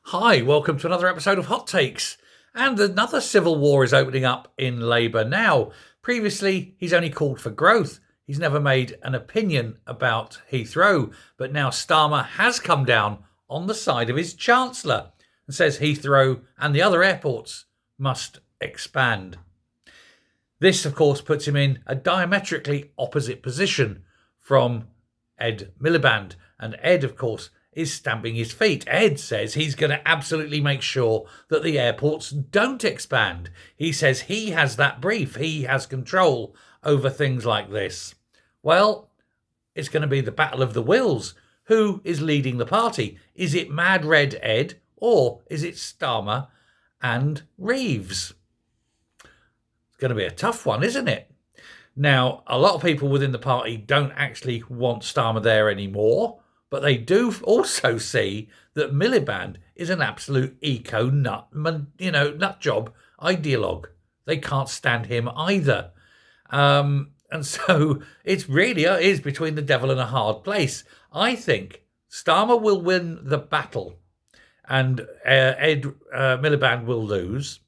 Hi, welcome to another episode of Hot Takes. And another civil war is opening up in Labour now. Previously, he's only called for growth. He's never made an opinion about Heathrow. But now Starmer has come down on the side of his Chancellor and says Heathrow and the other airports must expand. This, of course, puts him in a diametrically opposite position from Ed Miliband. And Ed, of course, is stamping his feet. Ed says he's going to absolutely make sure that the airports don't expand. He says he has that brief. He has control over things like this. Well, it's going to be the battle of the wills. Who is leading the party? Is it Mad Red Ed or is it Starmer and Reeves? It's going to be a tough one, isn't it? Now, a lot of people within the party don't actually want Starmer there anymore. But they do also see that Miliband is an absolute nut job ideologue. They can't stand him either. And so it really is between the devil and a hard place. I think Starmer will win the battle and Ed Miliband will lose.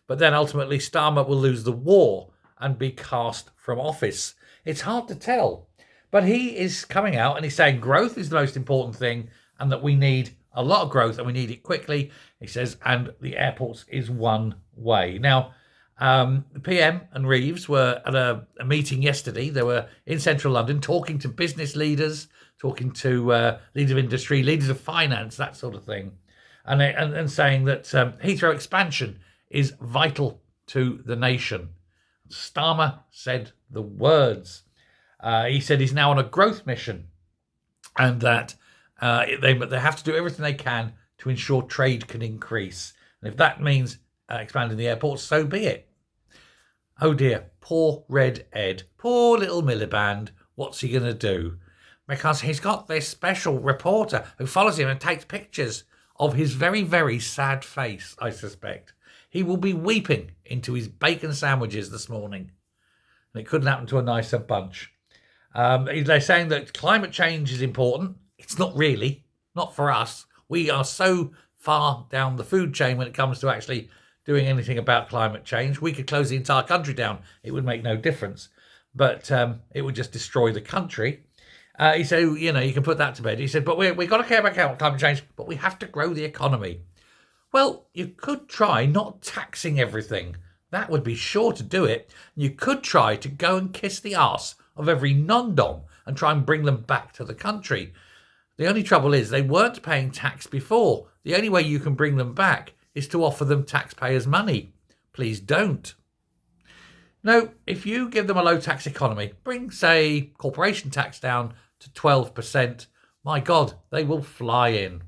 But then ultimately Starmer will lose the war and be cast from office. It's hard to tell. But he is coming out and he's saying growth is the most important thing and that we need a lot of growth and we need it quickly. He says, and the airports is one way. Now, the PM and Reeves were at a meeting yesterday. They were in central London talking to business leaders, talking to leaders of industry, leaders of finance, that sort of thing, and saying that Heathrow expansion is vital to the nation. Starmer said the words. He said he's now on a growth mission and that they have to do everything they can to ensure trade can increase. And if that means expanding the airports, so be it. Oh dear, poor Red Ed, poor little Miliband. What's he going to do? Because he's got this special reporter who follows him and takes pictures of his very, very sad face, I suspect. He will be weeping into his bacon sandwiches this morning. And it couldn't happen to a nicer bunch. They're saying that climate change is important. It's not really, not for us. We are so far down the food chain when it comes to actually doing anything about climate change. We could close the entire country down. It would make no difference. But it would just destroy the country. He said, you can put that to bed. He said, but we've got to care about climate change, but we have to grow the economy. Well, you could try not taxing everything. That would be sure to do it. You could try to go and kiss the arse of every non-dom and try and bring them back to the country. The only trouble is they weren't paying tax before. The only way you can bring them back is to offer them taxpayers' money. Please don't. No, if you give them a low tax economy, bring, say, corporation tax down to 12%, my God, they will fly in.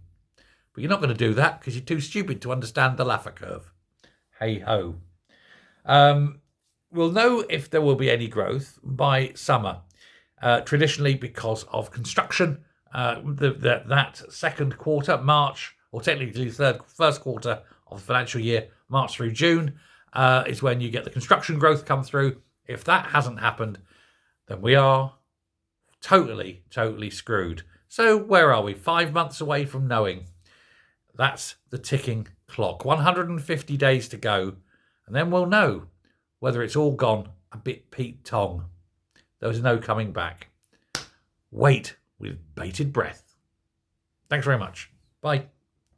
But you're not going to do that because you're too stupid to understand the Laffer curve. Hey-ho. We'll know if there will be any growth by summer, traditionally because of construction. That second quarter, March, or technically the first quarter of the financial year, March through June, is when you get the construction growth come through. If that hasn't happened, then we are totally, totally screwed. So where are we? 5 months away from knowing. That's the ticking clock. 150 days to go, and then we'll know whether it's all gone a bit Pete Tong. There's no coming back. Wait with bated breath. Thanks very much. Bye.